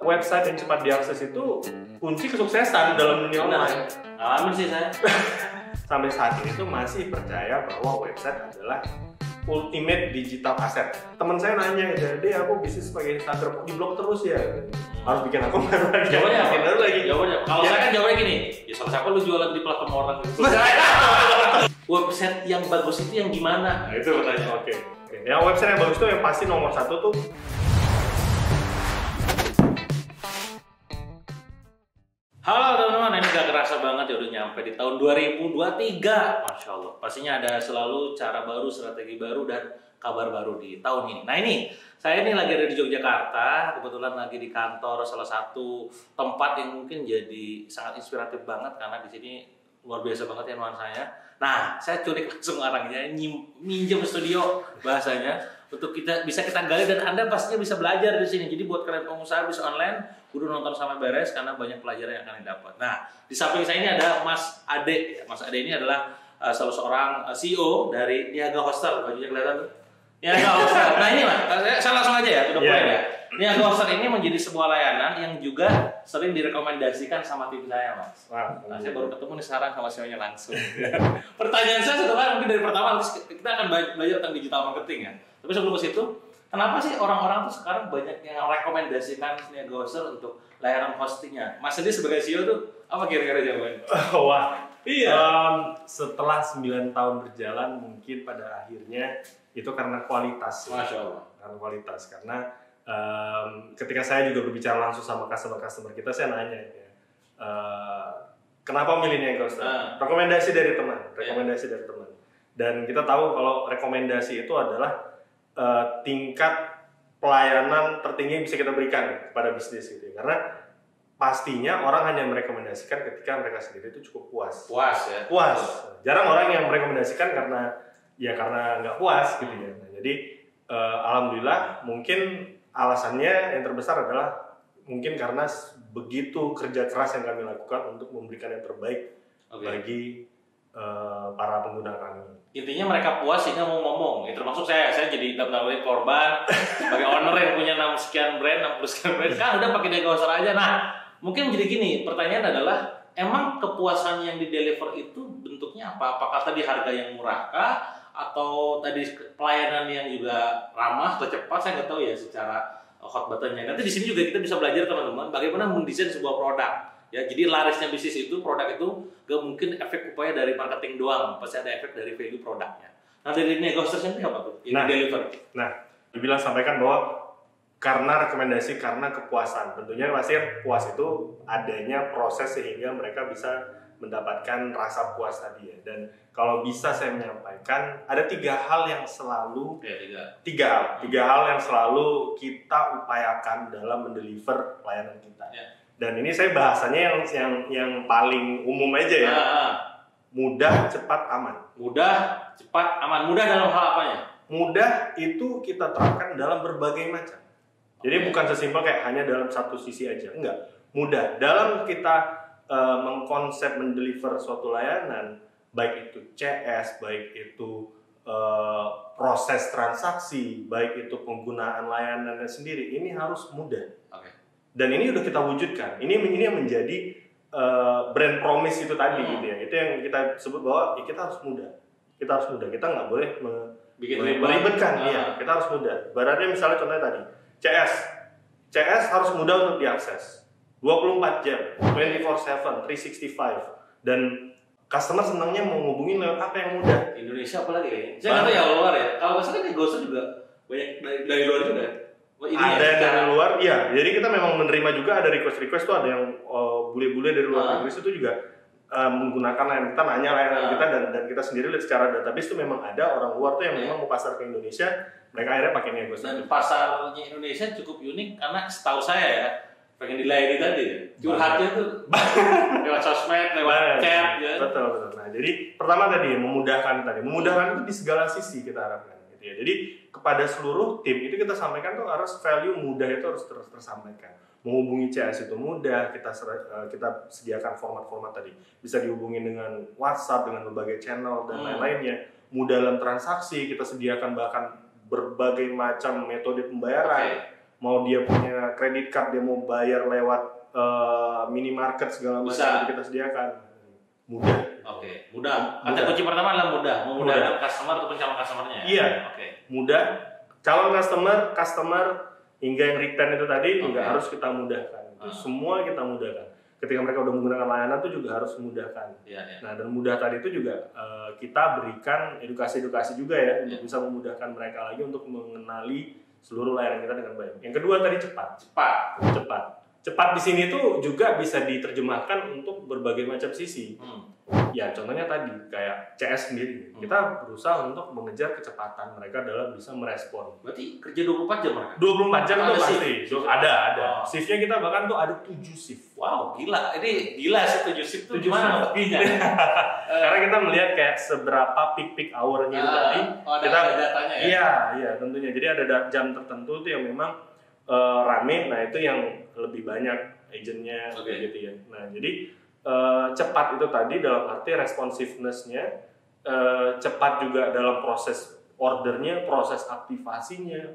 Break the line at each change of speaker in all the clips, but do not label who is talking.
Website yang cepat diakses itu kunci kesuksesan dalam dunia online.
Alamin sih saya.
Sampai saat ini tuh masih percaya bahwa website adalah ultimate digital asset. Teman saya nanya, jadi aku bisnis sebagai Instagram di blog terus ya, harus bikin akun baru lagi.
Jawabannya apa?
Bikin baru lagi.
Jawabannya, kalau saya kan jawabannya gini, ya salah siapa lu jualan di platform orang gitu. Website yang bagus itu yang gimana?
Nah, itu pertanyaan. Oke. Yang website yang bagus tuh yang pasti nomor satu tuh
Halo teman-teman, ini gak kerasa banget ya udah nyampe di tahun 2023. Masya Allah, pastinya ada selalu cara baru, strategi baru, dan kabar baru di tahun ini. Nah ini, saya ini lagi ada di Yogyakarta, kebetulan lagi di kantor salah satu tempat yang mungkin jadi sangat inspiratif banget karena di sini luar biasa banget ya nuansanya. Nah, saya culik langsung orangnya, minjem studio bahasanya untuk kita gali dan Anda pastinya bisa belajar di sini. Jadi buat kalian pengusaha bisa online, kudu nonton sampai beres karena banyak pelajaran yang akan didapat. Nah, di samping saya ini ada Mas Ade. Mas Ade ini adalah salah seorang CEO dari Niaga Hostel. Bajunya kelihatan tuh. Niaga Hostel. Nah ini Mas, saya langsung aja ya, udah mulai ya. Niaga Hostel ini menjadi sebuah layanan yang juga sering direkomendasikan sama tim saya, Mas. Nah, saya baru ketemu nih sekarang sama CEO-nya langsung. Pertanyaan saya setelah mungkin dari pertama kita akan belajar tentang digital marketing ya. Tapi sebelum ke situ, kenapa sih orang-orang tuh sekarang banyak yang rekomendasikan Niaga Hostel untuk layanan hostingnya? Mas Ade sebagai CEO tuh apa kira-kira jawabannya?
wah.
Iya.
Setelah 9 tahun berjalan mungkin pada akhirnya itu karena kualitas.
Masya Allah.
Karena kualitas. Karena ketika saya juga berbicara langsung sama customer kita, saya nanya ya, kenapa milih Niaga Hostel? Rekomendasi dari teman. Dari teman. Dan kita tahu kalau rekomendasi itu adalah tingkat pelayanan tertinggi yang bisa kita berikan kepada bisnis gitu. Karena pastinya orang hanya merekomendasikan ketika mereka sendiri itu cukup puas. Puas. Jarang orang yang merekomendasikan karena nggak puas gitu ya. Nah, jadi alhamdulillah mungkin alasannya yang terbesar adalah mungkin karena begitu kerja keras yang kami lakukan untuk memberikan yang terbaik bagi para pengguna kami.
Intinya mereka puas sehingga mau ngomong. Ya, termasuk saya jadi daftar korban sebagai owner yang punya 60 sekian brand kan udah pakai Niaga Hostel aja. Nah, mungkin jadi gini, pertanyaan adalah emang kepuasan yang di deliver itu bentuknya apa? Apakah tadi harga yang murah kah? Atau tadi pelayanan yang juga ramah atau cepat? Saya nggak tahu ya secara hot buttonnya. Nanti di sini juga kita bisa belajar teman-teman bagaimana mendesain sebuah produk. Ya, jadi larisnya bisnis itu, produk itu gak mungkin efek upaya dari marketing doang, pasti ada efek dari value produknya. Nah, dari Niaga Hostel itu apa tuh? Yang deliver.
Nah, dibilang sampaikan bahwa karena rekomendasi, karena kepuasan. Tentunya pasti puas itu adanya proses sehingga mereka bisa mendapatkan rasa puas tadi ya. Dan kalau bisa saya menyampaikan, ada 3 hal yang selalu tiga hal yang selalu kita upayakan dalam mendeliver pelayanan kita. Dan ini saya bahasanya yang paling umum aja ya. Mudah, cepat, aman.
Mudah, cepat, aman. Mudah dalam hal apanya?
Mudah itu kita terapkan dalam berbagai macam. Jadi bukan sesimpel kayak hanya dalam satu sisi aja. Enggak. Mudah. Dalam kita mengkonsep mendeliver suatu layanan, baik itu CS, baik itu proses transaksi, baik itu penggunaan layanannya sendiri, ini harus mudah. Dan ini udah kita wujudkan. Ini yang menjadi brand promise itu tadi gitu ya. Itu yang kita sebut bahwa ya, kita harus mudah. Kita nggak boleh meribetkan. Iya, kita harus mudah. Ibaratnya misalnya contohnya tadi, CS harus mudah untuk diakses. 24 jam, 24/7, 365. Dan customer senangnya mau ngubungin lewat apa yang mudah.
Indonesia apalagi ya? Saya nggak tahu ya luar ya. Kalau nggak salah kan Niaga Hostel juga banyak dari luar juga.
Ada yang dari luar, iya. Jadi kita memang menerima juga ada request tuh, ada yang bule-bule dari luar negeri itu juga menggunakan layanan kita, nanya layanan kita dan kita sendiri lihat secara database itu memang ada orang luar tuh yang memang mau pasar ke Indonesia, mereka akhirnya pakai Niaga Hostel.
Dan pasarnya Indonesia cukup unik karena setahu saya ya pengen dilayani tadi ya. Curhatnya tuh lewat sosmed, lewat chat ya.
Betul. Nah, jadi pertama tadi memudahkan itu di segala sisi kita harapkan gitu ya. Jadi kepada seluruh tim itu kita sampaikan tuh harus value mudah itu harus tersampaikan. Menghubungi CS itu mudah, kita sediakan format-format tadi. Bisa dihubungi dengan WhatsApp, dengan berbagai channel dan lain-lainnya. Mudah dalam transaksi, kita sediakan bahkan berbagai macam metode pembayaran. mau dia punya credit card, dia mau bayar lewat minimarket segala macam kita sediakan. Mudah.
Oke, mudah. Kata kunci pertama adalah mudah, memudahkan customer ataupun calon customernya.
Iya. Oke. Mudah. Calon customer hingga yang return itu tadi juga harus kita mudahkan. Itu semua kita mudahkan. Ketika mereka udah menggunakan layanan itu juga harus memudahkan. Nah, dan mudah tadi itu juga kita berikan edukasi-edukasi juga ya untuk bisa memudahkan mereka lagi untuk mengenali seluruh layanan kita dengan baik. Yang kedua tadi cepat di sini tuh juga bisa diterjemahkan untuk berbagai macam sisi. Ya contohnya tadi kayak CS sendiri, kita berusaha untuk mengejar kecepatan mereka dalam bisa merespon.
Berarti kerja 24 jam mereka?
24 jam itu pasti. Ada. Shiftnya kita bahkan tuh ada 7 shift.
Wow, gila. Ini gila sih 7 shift tuh gimana buktinya?
Karena kita melihat kayak seberapa peak hour-nya itu tadi.
Kita ada datanya ya?
Iya tentunya. Jadi ada jam tertentu tuh yang memang rame, nah itu yang lebih banyak agentnya gitu ya. Nah jadi cepat itu tadi dalam arti responsiveness-nya, cepat juga dalam proses ordernya, proses aktivasinya,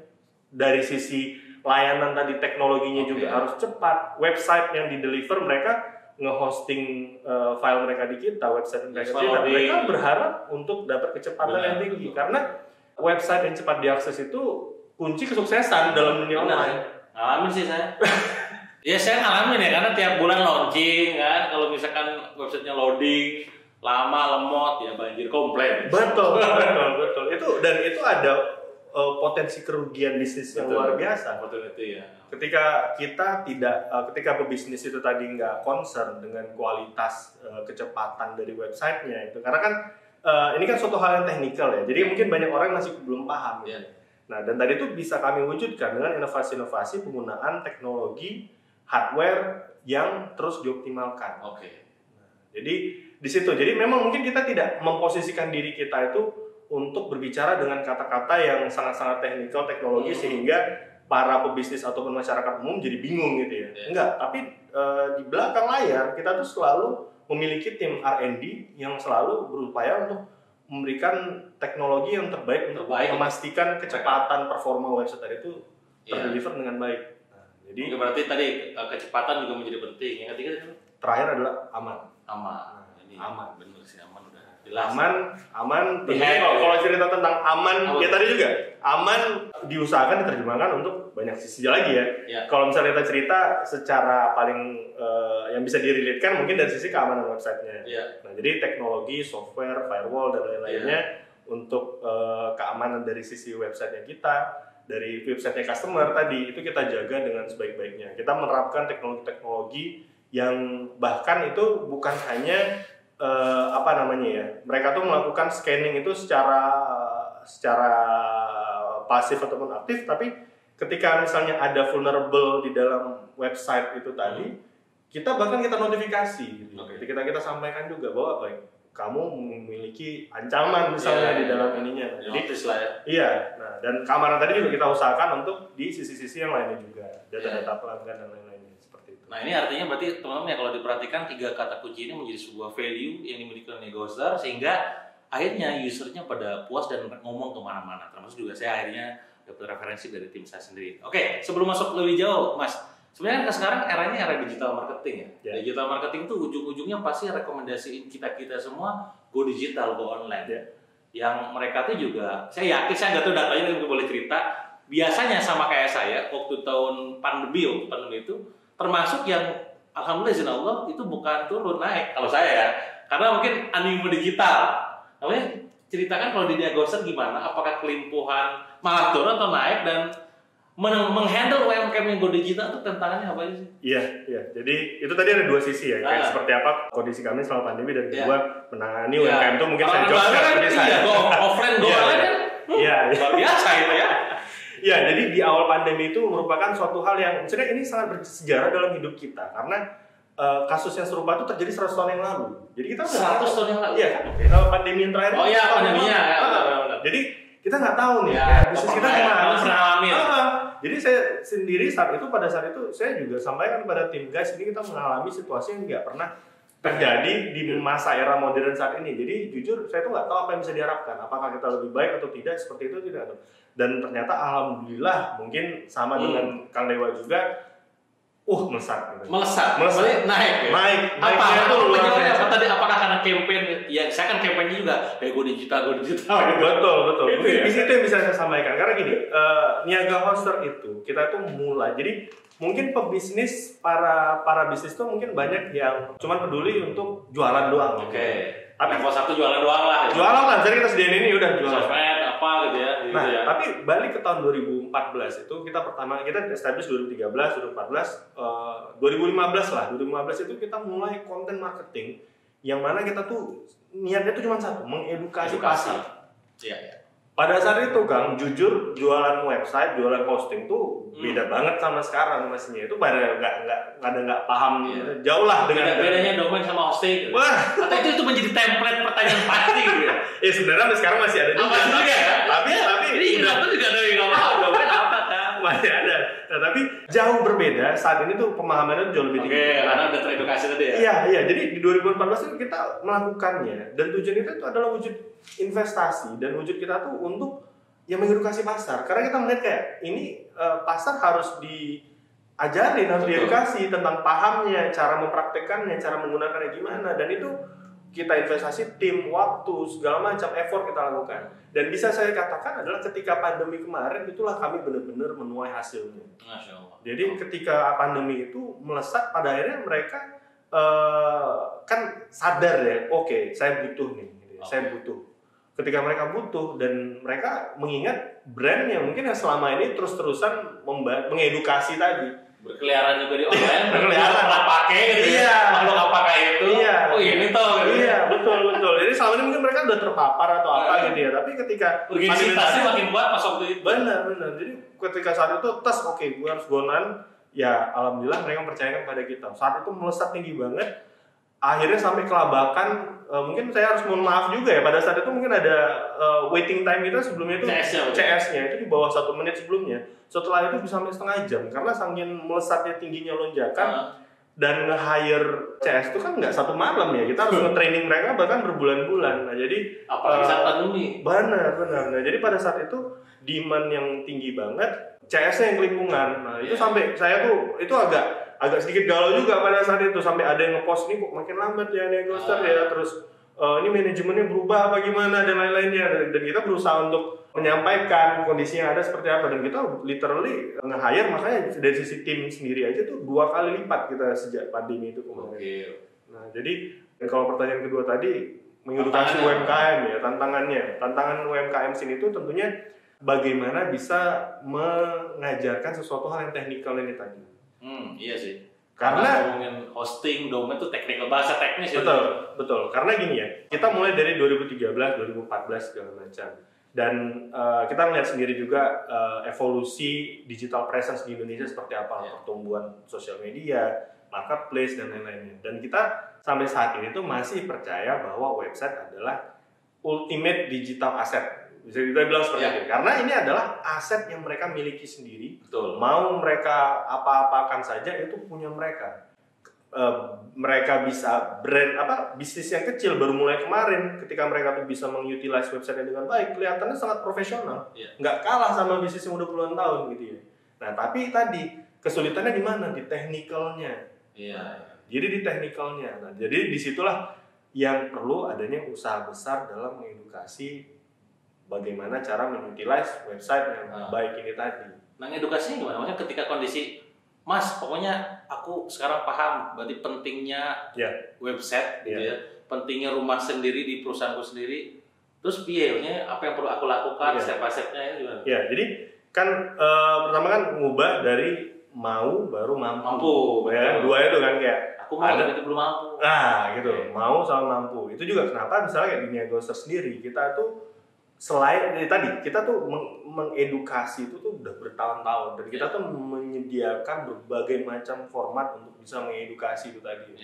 dari sisi layanan tadi teknologinya juga harus cepat. Website yang di-deliver mereka nge-hosting file mereka di kita, website mereka berharap untuk dapat kecepatan yang tinggi karena website yang cepat diakses itu kunci kesuksesan dalam dunia online.
Ngalamin sih saya. Ya saya ngalamin ya karena tiap bulan launching kan, kalau misalkan websitenya loading lama lemot ya banjir komplain.
Betul. Itu ada potensi kerugian bisnis yang luar biasa.
Betul itu ya.
Ketika pebisnis itu tadi nggak concern dengan kualitas kecepatan dari websitenya itu, karena kan ini kan suatu hal yang teknikal ya. Jadi mungkin banyak orang masih belum paham. Nah, dan tadi itu bisa kami wujudkan dengan inovasi-inovasi penggunaan teknologi hardware yang terus dioptimalkan. Nah, jadi di situ. Jadi memang mungkin kita tidak memposisikan diri kita itu untuk berbicara dengan kata-kata yang sangat-sangat teknikal teknologi sehingga para pebisnis ataupun masyarakat umum jadi bingung gitu ya. Enggak, tapi di belakang layar kita tuh selalu memiliki tim R&D yang selalu berupaya untuk memberikan teknologi yang terbaik untuk memastikan kecepatan performa website tadi itu terdeliver dengan baik. Jadi
berarti tadi kecepatan juga menjadi penting. Yang ketiga
terakhir adalah aman.
Aman. Benar sih, aman udah
jelas. Aman. Kalau cerita tentang aman, ya tadi juga aman diusahakan diterjemahkan untuk banyak sisi lagi ya. Kalau misalnya kita cerita secara paling yang bisa direlate-kan mungkin dari sisi keamanan websitenya. Nah, jadi teknologi, software, firewall dan lain-lainnya untuk keamanan dari sisi websitenya kita. Dari websitenya customer tadi itu kita jaga dengan sebaik-baiknya. Kita menerapkan teknologi-teknologi yang bahkan itu bukan hanya mereka tuh melakukan scanning itu secara pasif ataupun aktif, tapi ketika misalnya ada vulnerable di dalam website itu tadi, kita notifikasi. Kita sampaikan juga bahwa kamu memiliki ancaman misalnya di dalam ininya. Jadi iya. Nah, dan keamanan tadi juga kita usahakan untuk di sisi-sisi yang lainnya juga, data-data pelanggan dan lain-lainnya seperti itu.
Nah, ini artinya berarti teman-teman ya kalau diperhatikan 3 kata kunci ini menjadi sebuah value yang dimiliki oleh Negostar sehingga akhirnya usernya pada puas dan ngomong kemana-mana. Termasuk juga saya akhirnya dapat referensi dari tim saya sendiri. Oke, sebelum masuk lebih jauh, Mas. Sebenarnya sekarang eranya era digital marketing ya. Digital marketing itu ujung-ujungnya pasti rekomendasiin kita semua go digital, go online. Yang mereka tuh juga, saya yakin saya nggak tahu datanya mungkin boleh cerita. Biasanya sama kayak saya waktu tahun pandemi itu termasuk yang alhamdulillah izin Allah itu bukan turun naik kalau saya ya. Karena mungkin animo digital. Namanya ceritakan kalau di Negostar gimana? Apakah kelimpuhan malah turun atau naik dan menghandle UMKM yang go digital itu tantangannya apa sih?
Iya. Jadi itu tadi ada 2 sisi ya. Kayak seperti apa kondisi kami selama pandemi dan kedua menangani UMKM itu mungkin saya jawab seperti saya.
Go offline, go online kan? Luar biasa itu ya.
Iya, jadi di awal pandemi itu merupakan suatu hal yang sebenarnya ini sangat bersejarah dalam hidup kita karena kasus yang serupa itu terjadi 100 tahun yang lalu. Jadi kita
100 tahun yang lalu.
Iya, kalau pandemi yang terakhir.
Oh iya, pandeminya.
Jadi kita nggak tahu nih bisnis kita gimana. Jadi saya sendiri pada saat itu saya juga sampaikan kepada tim guys, ini kita mengalami situasi yang nggak pernah terjadi di masa era modern saat ini. Jadi jujur saya tuh nggak tahu apa yang bisa diharapkan. Apakah kita lebih baik atau tidak, seperti itu tidak. Dan ternyata alhamdulillah mungkin sama dengan Kang Dewa juga, melesat. Gitu.
Melesat, naik ya?
Naik.
Apa penyebabnya? Apa tadi? Apakah karena campaign? Ya saya kan campaignnya juga, go digital.
Betul.
Itu
Itu yang bisa saya sampaikan. Karena gini, Niaga Hoster itu kita tuh mulai. Jadi mungkin pebisnis para bisnis tuh mungkin banyak yang cuma peduli untuk jualan doang.
Oke. Tapi level 1 jualan doang lah.
Jualan kan, jadi kita sediain ini udah jualan.
Sosmed apa gitu ya.
Nah, tapi balik ke tahun 2014 itu kita establish 2013, 2014, 2015 lah. 2015 itu kita mulai konten marketing yang mana kita tuh niatnya tuh cuma satu, mengedukasi pasar.
Iya.
Pada saat itu Kang, jujur jualan website, jualan hosting tuh beda banget sama sekarang mestinya. Itu pada nggak paham jauh lah dengan
bedanya domain sama hosting.
Wah,
atau itu menjadi template pertanyaan pasti gitu ya.
Ya sebenarnya sampai sekarang masih ada juga. Tapi
ini aku juga ada yang nggak paham domain apa kan.
Masih ada. Nah, tapi jauh berbeda. Saat ini tuh pemahamannya jauh lebih tinggi.
Oke, karena udah teredukasi tadi ya.
Iya. Jadi di 2014 itu kita melakukannya dan tujuan kita itu adalah wujud investasi dan wujud kita tuh untuk mengedukasi pasar. Karena kita melihat kayak ini pasar harus diajarin, harus diedukasi tentang pahamnya, cara mempraktekannya, cara menggunakannya gimana, dan itu kita investasi tim, waktu, segala macam effort kita lakukan. Dan bisa saya katakan adalah ketika pandemi kemarin itulah kami benar-benar menuai hasilnya.
Masya Allah.
Jadi ketika pandemi itu melesat, pada akhirnya mereka kan sadar ya, oke, saya butuh nih, gitu ya, saya butuh. Ketika mereka butuh dan mereka mengingat brand yang mungkin yang selama ini terus-terusan mengedukasi tadi.
Berkeliaran juga di online,
berkeliaran
pernah pakai gitu makhluk apakah itu?
Iya.
Oh ini tuh. Gitu.
Iya, betul. Jadi selama ini mungkin mereka udah terpapar atau apa gitu ya. Tapi ketika
urgensitasnya makin kuat pas waktu itu.
Benar. Jadi ketika saat itu gue harus gonan, ya alhamdulillah mereka mempercayakan pada kita. Saat itu melesat tinggi banget. Akhirnya sampai kelabakan, mungkin saya harus mohon maaf juga ya, pada saat itu mungkin ada waiting time kita sebelumnya itu CS-nya itu di bawah 1 menit sebelumnya. Setelah itu bisa sampai setengah jam karena saking melesatnya tingginya lonjakan dan nge-hire CS itu kan nggak satu malam ya, kita harus nge-training mereka bahkan berbulan-bulan. Nah jadi
apalagi saat pandemi.
Benar. Nah jadi pada saat itu demand yang tinggi banget, CS-nya yang kelimpungan. Nah itu sampai saya tuh itu agak sedikit galau juga pada saat itu, sampai ada yang ngepost ini kok makin lambat ya Niaga Hoster ya, terus ini manajemennya berubah apa gimana dan lain-lainnya, dan kita berusaha untuk menyampaikan kondisi yang ada seperti apa, dan kita literally nge-hire, makanya dari sisi tim sendiri aja tuh 2 kali lipat kita sejak pandemi itu kemarin. Nah jadi kalau pertanyaan kedua tadi mengedukasi UMKM ya, tantangan UMKM sini itu tentunya bagaimana bisa mengajarkan sesuatu hal yang teknikal ini tadi.
Iya sih.
Karena
ngomongin hosting, domain itu teknikal, bahasa teknis.
Betul. Karena gini ya, kita mulai dari 2013, 2014 segala macam. Dan kita melihat sendiri juga evolusi digital presence di Indonesia seperti apa, pertumbuhan sosial media, marketplace dan lain-lainnya. Dan kita sampai saat ini tuh masih percaya bahwa website adalah ultimate digital asset. Bisa kita bilang seperti itu. Karena ini adalah aset yang mereka miliki sendiri.
Betul.
Mau mereka apa-apakan saja itu punya mereka. Mereka bisa bisnis yang kecil baru mulai kemarin, ketika mereka tuh bisa mengutilize website dengan baik, kelihatannya sangat profesional. Nggak kalah sama bisnis yang udah puluhan tahun gitu ya. Nah, tapi tadi kesulitannya di mana? Di teknikalnya. Jadi di teknikalnya. Nah, jadi disitulah yang perlu adanya usaha besar dalam mengedukasi bagaimana cara mengutilize website yang baik ini tadi.
Nah, edukasinya gimana? Maksudnya ketika kondisi, Mas, pokoknya aku sekarang paham berarti pentingnya website gitu ya, pentingnya rumah sendiri di perusahaanku sendiri. Terus piye-nya apa yang perlu aku lakukan, step-by-stepnya gimana?
Ya, jadi kan pertama kan ngubah dari mau baru mampu. Ya, dua itu kan kayak
aku mau tapi belum mampu.
Nah, gitu. Mau sama mampu. Itu juga kenapa misalnya kayak di Niaga Hoster sendiri, kita tuh selain dari tadi kita tuh mengedukasi itu tuh udah bertahun-tahun, dan kita tuh menyediakan berbagai macam format untuk bisa mengedukasi itu tadi.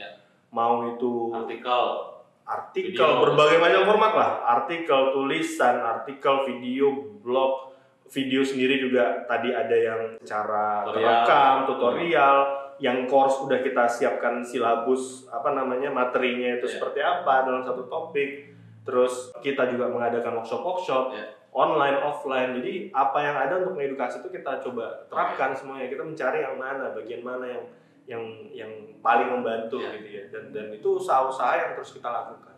Mau itu artikel berbagai macam format lah, artikel tulisan, artikel video, blog, video sendiri juga tadi ada yang cara terekam, tutorial yang course udah kita siapkan silabus materinya itu seperti apa dalam satu topik. Terus kita juga mengadakan workshop online, offline. Jadi apa yang ada untuk mengedukasi itu kita coba terapkan semuanya. Kita mencari yang mana, bagian mana yang paling membantu gitu ya. Dan itu usaha-usaha yang terus kita lakukan.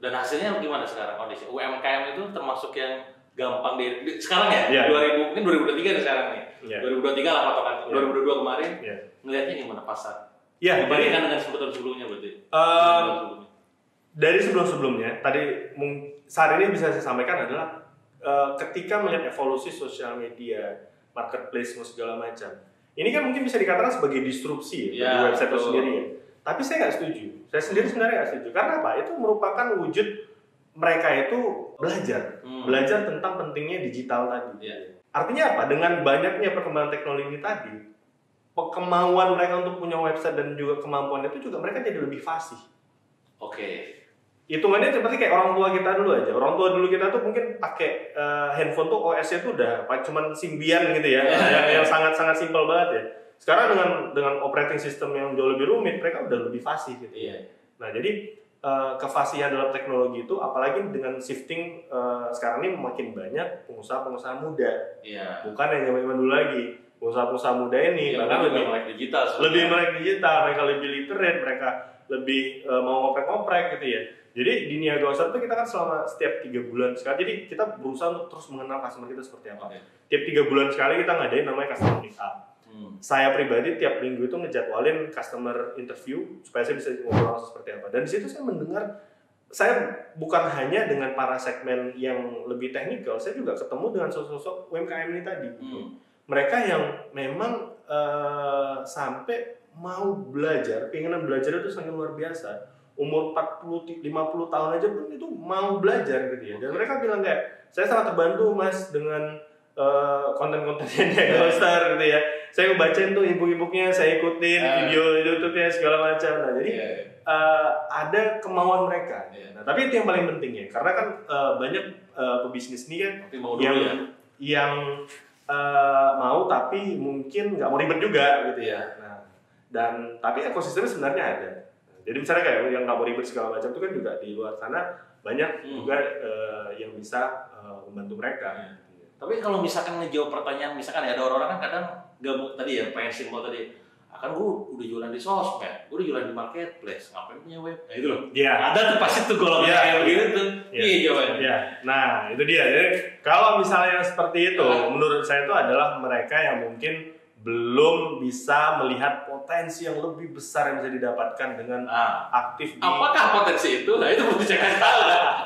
Dan hasilnya gimana sekarang kondisi UMKM itu termasuk yang gampang sekarang ya? 2000 mungkin 2023 nih sekarang nih. 2023 lah patokan. 2022 kemarin. Ngelihatnya gimana pasar? Dibandingkan dengan sebelumnya berarti.
Dari sebelum-sebelumnya tadi saat ini bisa saya sampaikan adalah ketika melihat evolusi sosial media, marketplace segala macam. Ini kan mungkin bisa dikatakan sebagai disrupsi di website itu sendiri ya. Tapi saya nggak setuju. Saya sendiri sebenarnya nggak setuju. Karena apa? Itu merupakan wujud mereka itu belajar tentang pentingnya digital tadi. Artinya apa? Dengan banyaknya perkembangan teknologi tadi, kemauan mereka untuk punya website dan juga kemampuan itu juga mereka jadi lebih fasih. Hitungannya seperti kayak orang tua kita dulu aja. Orang tua dulu kita tuh mungkin pakai handphone tuh OS-nya tuh udah cuman Symbian gitu ya, yang sangat-sangat simpel banget ya. Sekarang dengan operating system yang jauh lebih rumit, mereka udah lebih fasih gitu. Nah, jadi kefasihan dalam teknologi itu, apalagi dengan shifting sekarang ini makin banyak pengusaha-pengusaha muda, bukan yang zaman dulu lagi. Pengusaha-pengusaha muda ini bahkan lebih melek digital, mereka lebih literate, mereka lebih mau ngoprek-ngoprek gitu ya. Jadi di Niaga Osar itu kita kan selama setiap 3 bulan sekali, jadi kita berusaha untuk terus mengenal customer kita seperti apa. Tiap 3 bulan sekali kita ngadain namanya customer meet up. Saya pribadi tiap minggu itu ngejadwalin customer interview supaya saya bisa ngobrol seperti apa. Dan di situ saya mendengar, saya bukan hanya dengan para segmen yang lebih teknikal, saya juga ketemu dengan sosok-sosok UMKM ini tadi. Mereka yang memang sampai mau belajar, keinginan belajar itu sangat luar biasa. Umur 40-50 tahun aja pun itu mau belajar gitu ya. Dan mereka bilang kayak, saya sangat terbantu Mas dengan konten-kontennya Niaga Ostar gitu ya. Saya ngebacain tuh ebook-ebooknya, saya ikutin video YouTube-nya segala macam. Nah, jadi ada kemauan mereka. Nah, tapi itu yang paling penting ya, karena kan banyak pebisnis ini kan yang mau tapi mungkin nggak mau ribet juga gitu ya. Nah, dan tapi ekosistemnya sebenarnya ada. Jadi misalnya kayak yang nggak mau ribet segala macam itu kan juga di luar sana banyak juga yang bisa membantu mereka.
Tapi kalau misalkan ngejawab pertanyaan, misalkan ya ada orang-orang kan kadang gabung tadi ya, pengen simpel tadi. Kan gue udah jualan di sosmed, gue udah jualan di marketplace, ngapain punya web? Nah itu loh. Ada tuh pasti tuh golongan kayak begitu tuh. Jawabannya.
Nah itu dia. Jadi kalau misalnya seperti itu, menurut saya itu adalah mereka yang mungkin belum bisa melihat potensi yang lebih besar yang bisa didapatkan dengan aktif di...
Apakah potensi itu? Nah itu mesti saya tahu.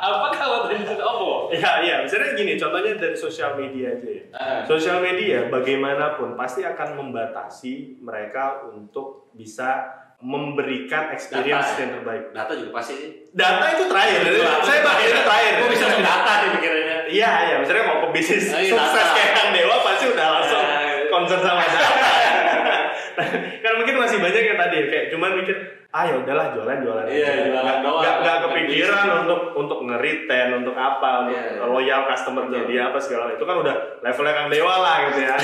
Apakah potensi itu apa?
Iya, misalnya gini, contohnya dari sosial media aja ya. Sosial media bagaimanapun pasti akan membatasi mereka untuk bisa memberikan experience yang terbaik.
Data juga pasti.
Data itu terakhir. Saya pakai itu terakhir.
Kok bisa data nih pikirannya?
Iya, misalnya mau pebisnis sukses kayak Kang Dewa pasti udah langsung concern sama data. Kan mungkin masih banyak yang tadi kayak cuman mikir, ya udahlah jualan aja. Nggak kepikiran untuk nge-retain, untuk apa, untuk loyal customer jadi apa segala itu kan udah levelnya Kang Dewa lah gitu ya.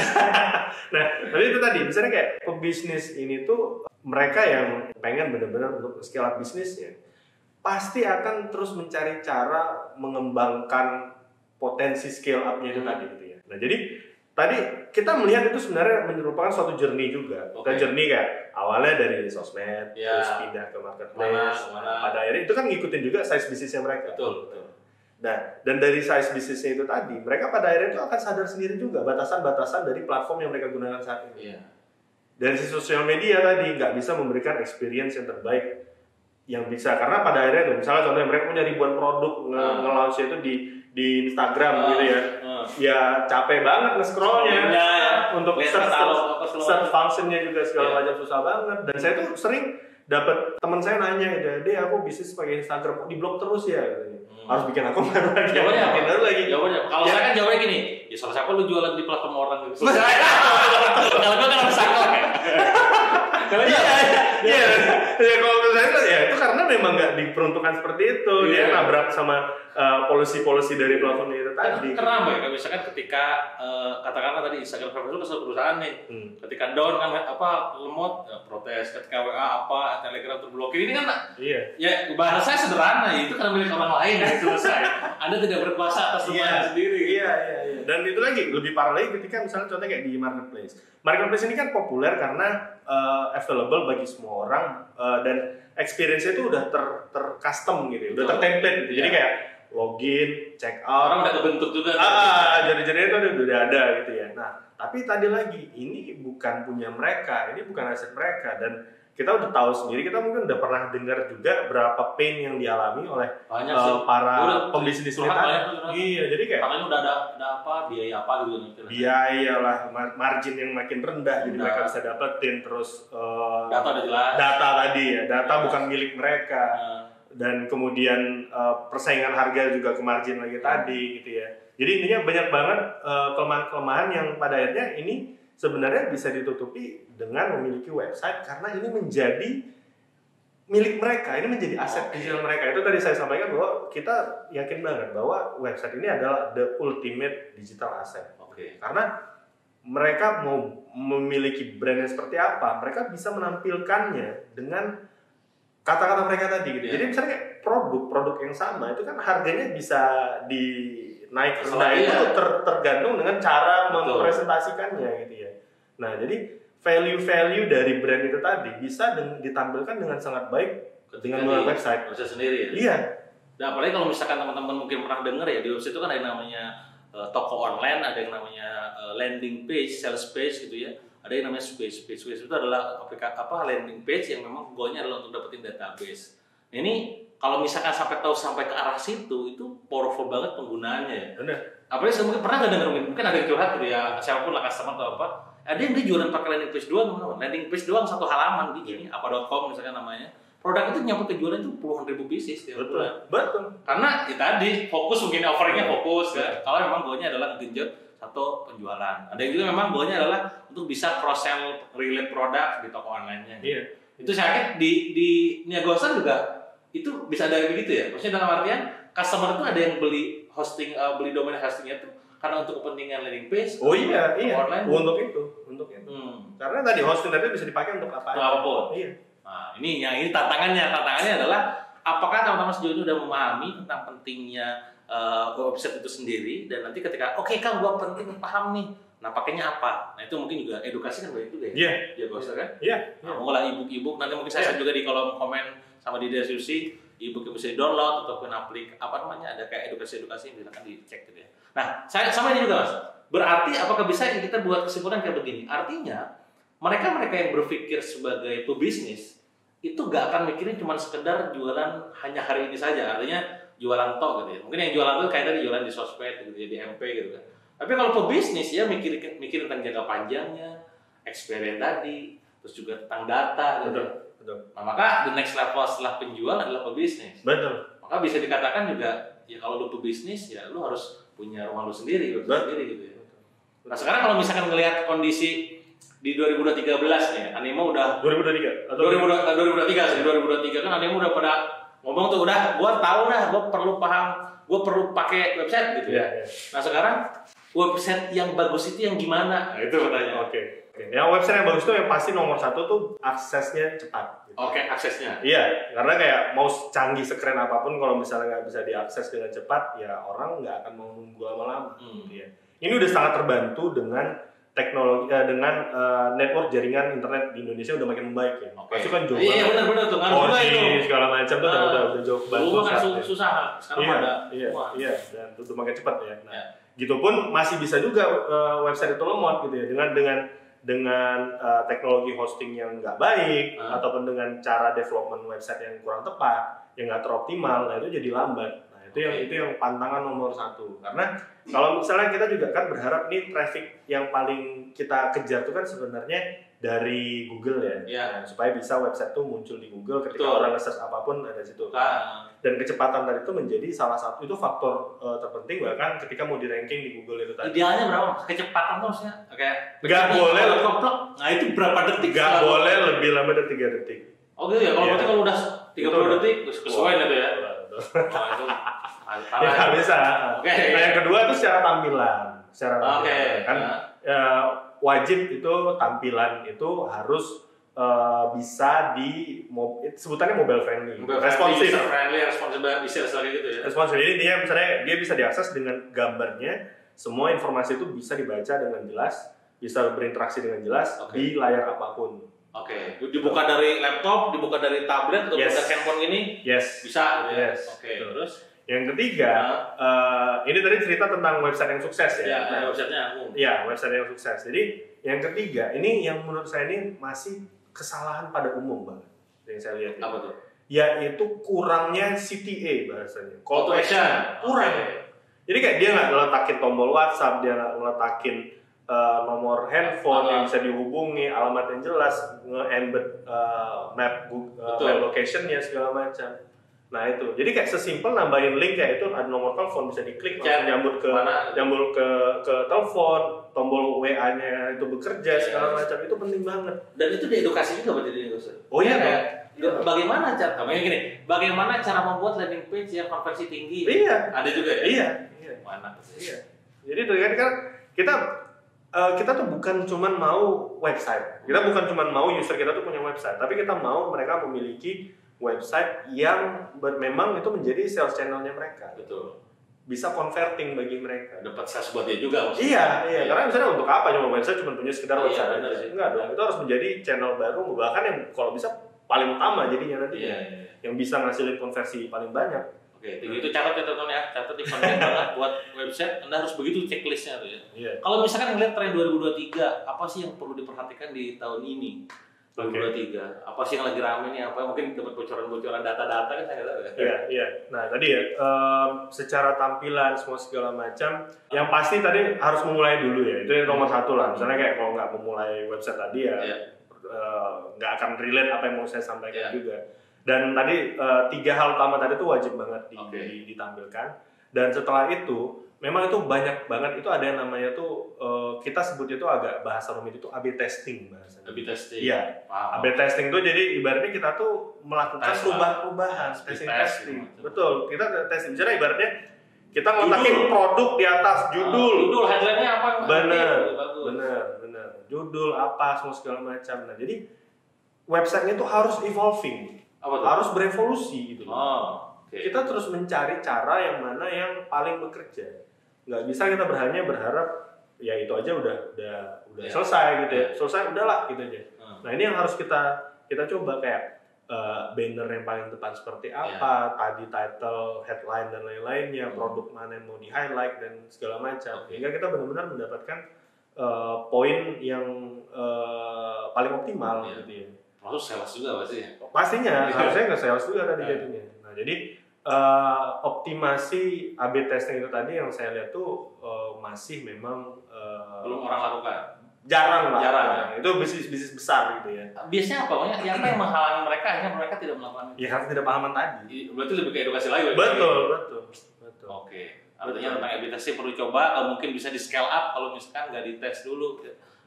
Nah, tapi itu tadi misalnya kayak pebisnis ini tuh mereka yang pengen benar-benar untuk scale up bisnisnya pasti akan terus mencari cara mengembangkan potensi scale up-nya itu tadi gitu ya. Nah, jadi tadi kita melihat itu sebenarnya merupakan suatu journey juga. Journey kayak awalnya dari sosmed, terus pindah ke marketplace. Pada akhirnya itu kan ngikutin juga size bisnisnya mereka.
Betul.
Nah, dan dari size bisnisnya itu tadi, mereka pada akhirnya itu akan sadar sendiri juga batasan-batasan dari platform yang mereka gunakan saat ini. Dari si sosial media tadi nggak bisa memberikan experience yang terbaik yang bisa, karena pada akhirnya misalnya contohnya mereka punya ribuan produk nge-launch itu di Instagram gitu ya. Ya capek banget nge-scrollnya untuk search functionnya juga segala macam susah banget. Dan saya tuh sering dapat teman saya nanya gitu, "Deh, aku bisnis pakai Instagram, kok di blog terus ya?" Gitu. Harus bikin akun baru lagi.
Jawabannya kalau saya kan jawabnya gini, ya salah siapa lu jualan di platform orang gitu. Kalau gue kan harus sakal kan.
Iya. Kalau menurut saya ya itu karena karena memang nggak diperuntukkan seperti itu. Dia nabrak sama policy dari platform itu tadi.
Kenapa ya? Misalkan ketika katakanlah tadi Instagram itu perusahaan nih, ketika down kan lemot protes, ketika WA Telegram terblokir ini kan ya bahasa saya sederhana ya, itu karena milik orang lain yang selesai. Anda tidak berkuasa atas rumahnya sendiri.
Iya. Dan itu lagi lebih parah lagi ketika misalnya contohnya kayak di marketplace. Marketplace ini kan populer karena available bagi semua orang dan experience-nya itu udah tercustom gitu, udah tertemplate gitu. Jadi kayak login, check out,
orang udah kebentuk juga.
Jadi itu udah ada gitu ya. Nah, tapi tadi lagi ini bukan punya mereka, ini bukan aset mereka dan kita udah tahu sendiri, kita mungkin udah pernah dengar juga berapa pain yang dialami oleh para pembisnis ini tadi. Iya, jadi kayak
makanya udah ada biaya apa gitu.
Biaya lah, margin yang makin rendah, jadi mereka bisa dapetin terus
data udah jelas.
Data tadi ya, data bukan milik mereka. Dan kemudian persaingan harga juga ke margin lagi tadi gitu ya. Jadi intinya banyak banget kelemahan-kelemahan yang pada akhirnya ini sebenarnya bisa ditutupi dengan memiliki website karena ini menjadi milik mereka, ini menjadi aset digital mereka. Itu tadi saya sampaikan bahwa kita yakin banget bahwa website ini adalah the ultimate digital asset. Karena mereka mau memiliki brand yang seperti apa, mereka bisa menampilkannya dengan kata-kata mereka tadi gitu. Jadi misalnya produk yang sama itu kan harganya bisa naik rendah itu tergantung dengan cara mempresentasikannya gitu ya. Nah, jadi value dari brand itu tadi bisa ditampilkan dengan sangat baik dengan melalui website
sendiri ya.
Iya.
Nah, apalagi kalau misalkan teman-teman mungkin pernah dengar ya, di website itu kan ada yang namanya toko online, ada yang namanya landing page, sales page gitu ya. Ada yang namanya space itu adalah landing page yang memang goalnya adalah untuk dapetin database. Nah, ini kalau misalkan sampai ke arah situ itu powerful banget penggunaannya ya.
Benar.
Apalagi mungkin pernah nggak denger mungkin ada yang curhat gitu ya, siapapun lah customer atau apa, ada yang dia jualan pakai landing page doang, satu halaman gini, apa.com misalnya namanya. Produk itu nyampe ke jualan itu puluhan ribu pieces tiap bulan.
Betul.
Karena ya tadi fokus mungkin offeringnya fokus kan. Kalau memang goalnya adalah genjot satu penjualan. Ada yang juga memang goalnya adalah untuk bisa cross sell relate produk di toko online-nya.
Iya.
Itu saya yakin di Niagosan juga itu bisa ada begitu ya. Maksudnya dalam artian customer itu ada yang beli domain hostingnya itu karena untuk kepentingan landing page.
Oh iya.
Online.
Untuk itu. Karena tadi hosting tadi bisa dipakai untuk apa?
Apapun. Iya. Nah, ini tantangannya adalah apakah teman-teman sejauh ini udah memahami tentang pentingnya website itu sendiri dan nanti ketika Kang gua penting paham nih. Nah, pakainya apa? Nah, itu mungkin juga edukasi kan banyak juga ya.
Iya.
Dia bosan kan?
Iya.
Mulai ebook nanti mungkin saya juga di kolom komen sama di deskripsi ebook yang bisa di-download ataupun ada kayak edukasi-edukasi yang silakan dicek gitu ya. Nah, saya sama ini juga Mas. Berarti apakah bisa kita buat kesimpulan kayak begini? Artinya mereka yang berpikir sebagai pebisnis itu gak akan mikirin cuma sekedar jualan hanya hari ini saja. Artinya jualan tok gitu ya. Mungkin yang jualan itu kayak tadi jualan di sosmed gitu ya, di MP gitu kan. Tapi kalau pebisnis ya mikir tentang jangka panjangnya, experience tadi, terus juga tentang data gitu.
Betul.
Nah, maka the next level setelah penjual adalah pebisnis.
Betul.
Maka bisa dikatakan juga ya kalau lu pebisnis ya lu harus punya rumah lu sendiri, sendiri gitu ya. Nah, sekarang kalau misalkan ngelihat kondisi di 2013 nih, Animo udah
2023 atau
2023 kan Animo udah pada ngomong tuh udah gua tahu dah gua perlu pakai website gitu ya. Nah, sekarang website yang bagus itu yang gimana? Nah, itu pertanyaan.
Oke. Yang website yang bagus itu yang pasti nomor satu tuh aksesnya cepat. Gitu.
Aksesnya.
Iya, karena kayak mau canggih sekeren apapun kalau misalnya nggak bisa diakses dengan cepat, ya orang nggak akan mau nunggu lama-lama. Gitu ya. Ini udah sangat terbantu dengan teknologi dengan network jaringan internet di Indonesia udah makin membaik ya. Pasti kan jauh.
Iya benar tuh. Kan
segala macam tuh udah jauh banget.
Dulu kan susah. Sekarang ada.
Iya, dan itu makin cepat ya. Nah, gitu pun masih bisa juga website itu lemot gitu ya dengan teknologi hosting yang nggak baik ataupun dengan cara development website yang kurang tepat, yang nggak teroptimal, nah itu jadi lambat. Nah itu yang pantangan nomor satu. Karena kalau misalnya kita juga kan berharap nih traffic yang paling kita kejar itu kan sebenarnya dari Google ya. Nah, supaya bisa website itu muncul di Google ketika orang nge-search apapun ada di situ. Dan kecepatan tadi itu menjadi salah satu itu faktor terpenting bahkan ketika mau di ranking di Google itu tadi.
Idealnya berapa? Kecepatan tuh maksudnya kayak
nggak boleh
komplek. Nah itu berapa detik?
Nggak boleh lebih lama dari 3 detik.
Oh gitu ya, kalau
Iya.
berarti kalau udah 30 detik kesesuaian itu ya.
Betul.
Oh, itu
Ya nggak bisa.
Oke.
Nah yang kedua itu secara tampilan. Secara tampilan.
Oke.
Kan wajib itu tampilan itu harus bisa sebutannya mobile friendly.
Responsif, user friendly, responsive, bisa kayak gitu ya.
Responsif ini dia misalnya dia bisa diakses dengan gambarnya, semua informasi itu bisa dibaca dengan jelas, bisa berinteraksi dengan jelas di layar apapun.
Oke, dibuka dari laptop, dibuka dari tablet atau dari handphone gini, bisa. Oke, terus
yang ketiga, ini tadi cerita tentang website yang sukses ya.
Ya, websitenya.
Iya, website yang sukses. Jadi yang ketiga, ini yang menurut saya ini masih kesalahan pada umum banget yang saya lihat.
Apa tuh?
Yaitu kurangnya CTA bahasanya.
Call to action.
Kurang. Jadi kayak dia nggak ngeletakin tombol WhatsApp, dia nggak ngeletakin nomor handphone yang bisa dihubungi, alamat yang jelas, nge-embed map location-nya segala macam. Nah itu, jadi kayak sesimpel nambahin link kayak itu ada nomor telepon bisa diklik langsung nyambut ke telepon, tombol WA-nya itu bekerja segala macam itu penting banget.
Dan itu diedukasi juga berarti di Indonesia.
Oh iya kan?
Bagaimana cara? Gini, bagaimana cara membuat landing page yang konversi tinggi?
Iya.
Ada juga ya?
Iya.
Mana?
Iya. Jadi kan kita tuh bukan cuman mau website. Kita bukan cuman mau user kita tuh punya website, tapi kita mau mereka memiliki website yang memang itu menjadi sales channelnya mereka.
Betul.
Bisa converting bagi mereka.
Dapat sales buat dia juga maksudnya.
Iya. Karena misalnya untuk apa cuma website cuma punya sekedar website
aja.
Enggak dong. Itu harus menjadi channel baru, bahkan yang kalau bisa paling utama jadinya nanti. Yang bisa ngasilin konversi paling banyak.
Oke, itu catat ya teman-teman ya, catat di konten banget buat website. Anda harus begitu checklistnya tuh ya.
Iya.
Kalau misalkan ngeliat tren 2023, apa sih yang perlu diperhatikan di tahun ini? 2023, apa sih yang lagi rame nih? Apa mungkin dapat bocoran-bocoran data-data kan saya nggak tahu ya.
Iya. Nah tadi ya, secara tampilan semua segala macam, yang pasti tadi harus memulai dulu ya. Itu yang nomor satu lah. Misalnya kayak kalau nggak memulai website tadi ya, nggak akan relate apa yang mau saya sampaikan juga. Dan tadi 3 hal utama tadi itu wajib banget ditampilkan. Dan setelah itu memang itu banyak banget, itu ada yang namanya tuh kita sebutnya itu agak bahasa rumit itu A/B testing bahasanya.
A/B testing.
Iya. A/B testing itu jadi ibaratnya kita tuh melakukan perubahan testing. Betul. Kita testing. Misalnya ibaratnya kita ngeletakin produk di atas judul
headline-nya apa?
Bener. Judul apa semua segala macam. Nah, jadi website-nya itu harus evolving. Harus berevolusi gitu. Kita terus mencari cara yang mana yang paling bekerja. Nggak bisa kita hanya berharap ya itu aja udah selesai gitu ya. Selesai udahlah gitu aja. Nah ini yang harus kita coba kayak banner yang paling tepat seperti apa, tadi title, headline dan lain-lainnya, produk mana yang mau di highlight dan segala macam. Sehingga kita benar-benar mendapatkan poin yang paling optimal gitu ya.
Harus sales juga pasti ya?
Pastinya, harusnya nggak sales juga tadi jadinya. Nah jadi optimasi A/B testing itu tadi yang saya lihat tuh masih memang
belum orang lakukan.
Jarang. Itu bisnis besar gitu ya.
Biasanya apa? Yang menghalangi mereka akhirnya mereka tidak melakukan itu.
Ya karena tidak pahaman tadi.
Berarti lebih ke edukasi lagi.
Betul.
Oke. Artinya tentang A/B testing perlu coba, mungkin bisa di scale up kalau misalkan nggak dites dulu.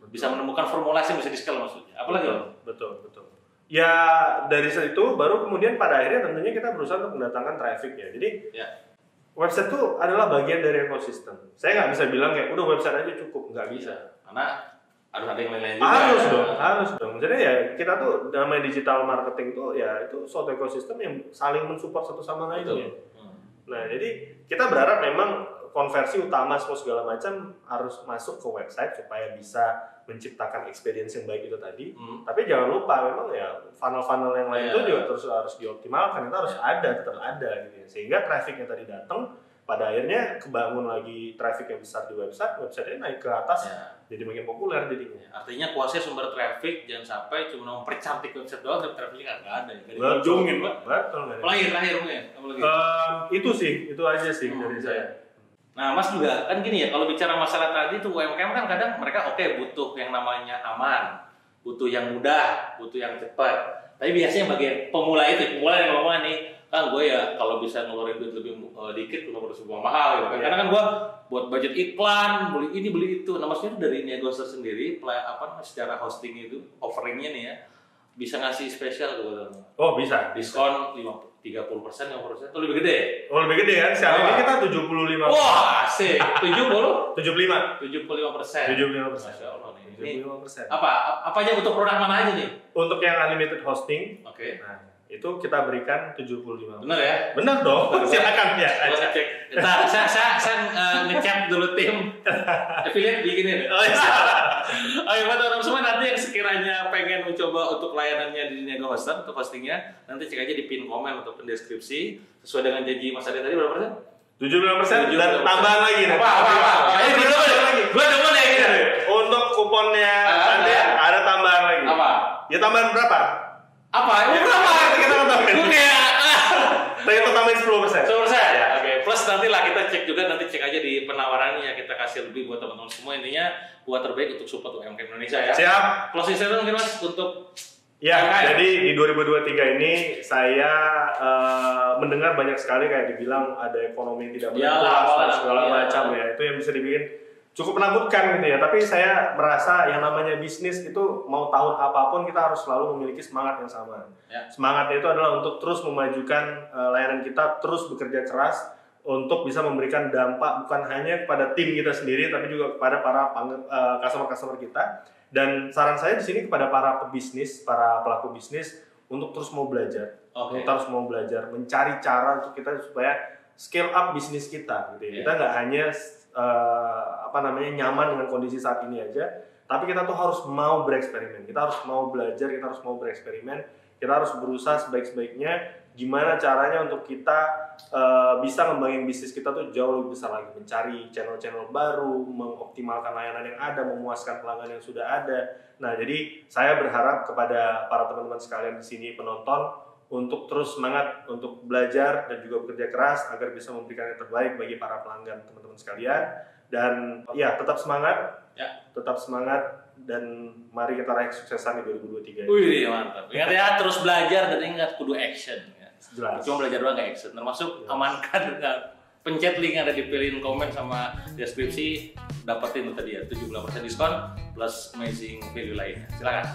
Bisa menemukan formulasi yang bisa di scale maksudnya. Apalagi?
Betul. Ya dari situ baru kemudian pada akhirnya tentunya kita berusaha untuk mendatangkan traffic ya. Jadi website itu adalah bagian dari ekosistem. Saya nggak bisa bilang kayak udah website aja cukup, nggak bisa.
Karena harus ada yang lain-lain juga.
Harus dong. Jadi ya kita tuh namanya digital marketing tuh ya itu suatu ekosistem yang saling mensupport satu sama lainnya. Nah jadi kita berharap memang konversi utama semua segala macam harus masuk ke website supaya bisa menciptakan experience yang baik itu tadi. Tapi jangan lupa memang ya funnel-funnel yang lain itu juga terus harus dioptimalkan, itu harus tetap ada gitu ya. Sehingga trafficnya tadi datang, pada akhirnya kebangun lagi traffic yang besar di website-nya naik ke atas, jadi makin populer jadinya.
Artinya kuasai sumber traffic, jangan sampai cuma mempercantik website doang, tapi trafficnya nggak ada.
Betul, Pak.
Apalagi terakhir mungkin.
Itu aja sih dari saya.
Nah, Mas juga kan gini ya, kalau bicara masalah tadi tuh UMKM kan kadang mereka butuh yang namanya aman, butuh yang mudah, butuh yang cepat. Tapi biasanya bagi pemula yang ngomong nih, gue ya kalau bisa ngeluarin duit lebih dikit, nggak perlu sebuah mahal gitu kan. Karena kan gue buat budget iklan, beli ini beli itu. Nah, maksudnya dari Negoser sendiri, secara hosting itu, offeringnya nih ya, bisa ngasih spesial tuh teman-teman.
Oh bisa.
Diskon 30%, 50% itu lebih gede.
Oh lebih gede kan? Sekarang ini kita 75%.
Wah asik.
75.
75%.
75%.
Masya Allah nih. Ini
75%.
apa aja untuk produk mana aja nih?
Untuk yang unlimited hosting,
Oke.
nah itu kita berikan 75%.
Benar ya?
Benar dong. Silakan ya.
Gua ngecek. Ntar saya ngecek dulu tim affiliate bikinin.
Oh iya.
Oke, buat teman-teman semua nanti yang sekiranya pengen mencoba untuk layanannya di Niaga Hosting untuk hostingnya, nanti cek aja di pin komen ataupun deskripsi sesuai dengan janji Mas Ade tadi berapa persen?
75% dan tambahan lagi nih.
Apa? Gua demen ya gitu.
Untuk kuponnya nanti ada tambahan lagi.
Apa?
Ya tambahan berapa?
Apa? Ini berapa?
Kita tambahin.
Gue kayak
Kita tambahin 10%.
10%. Oke, plus nanti lah kita cek juga, nanti cek aja di penawarannya ya, kita kasih lebih buat teman-teman semua, intinya buat terbaik untuk support UMKM Indonesia ya.
Siap.
Closing statement mungkin Mas untuk
Ya,
UMKM.
jadi di 2023 ini saya mendengar banyak sekali kayak dibilang ada ekonomi yang tidak berkualitas dan segala macam ya. Itu yang bisa dibikin cukup menakutkan gitu ya. Tapi saya merasa yang namanya bisnis itu mau tahun apapun kita harus selalu memiliki semangat yang sama.
Ya.
Semangatnya itu adalah untuk terus memajukan layanan kita, terus bekerja keras untuk bisa memberikan dampak bukan hanya kepada tim kita sendiri tapi juga kepada para customer-customer kita. Dan saran saya di sini kepada para pebisnis, para pelaku bisnis untuk terus mau belajar, untuk terus mau belajar, mencari cara untuk kita supaya scale up bisnis kita, gitu ya. Kita nggak hanya nyaman dengan kondisi saat ini aja, tapi kita tuh harus mau bereksperimen, kita harus mau belajar, kita harus mau bereksperimen, kita harus berusaha sebaik-baiknya gimana caranya untuk kita bisa ngembangin bisnis kita tuh jauh lebih besar lagi, mencari channel-channel baru, mengoptimalkan layanan yang ada, memuaskan pelanggan yang sudah ada. Nah, jadi saya berharap kepada para teman-teman sekalian di sini penonton untuk terus semangat untuk belajar dan juga bekerja keras agar bisa memberikan yang terbaik bagi para pelanggan teman-teman sekalian. Dan ya tetap semangat, tetap semangat. Dan mari kita raih kesuksesan di 2023.
Wih, mantap. Ingat ya, terus belajar dan ingat kudu action.
Jelas.
Cuma belajar doang nggak action. Termasuk amankan pencet link yang ada di pilihin komen sama deskripsi, dapetin tuh tadi ya 70% diskon plus amazing value lainnya. Silakan.